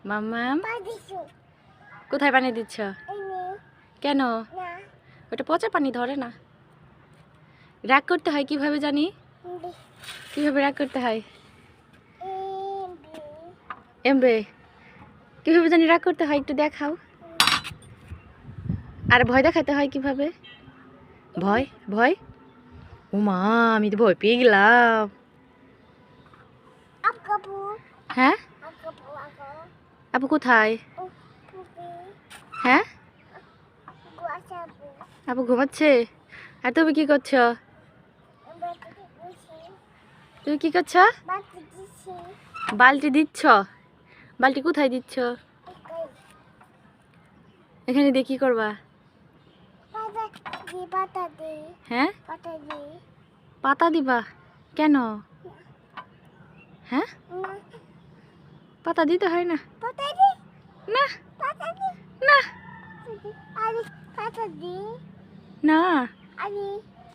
মাম্মাম কোথায় পানি দিচ্ছ? কেন? ওটা পচা পানি ধরে না। রাগ করতে হয় কিভাবে জানি? কিভাবে রাগ করতে হয়? এমবে কিভাবে জানি রাগ করতে হয় একটু দেখাও। আর ভয় দেখাতে হয় কিভাবে? ভয় ভয় ও মা, আমি তো ভয় পেয়ে গেলাম। হ্যাঁ, আপু কোথায়? হ্যাঁ, আপু ঘুমাচ্ছে। আর তুমি কি করছো? তুমি কি করছো? বালতি দিচ্ছ? বালতি কোথায় দিচ্ছ? এখানে দিয়ে কি করবা? হ্যাঁ, পাতা দিবা কেন? হ্যাঁ, পাতা দিতে হয় না। না না না,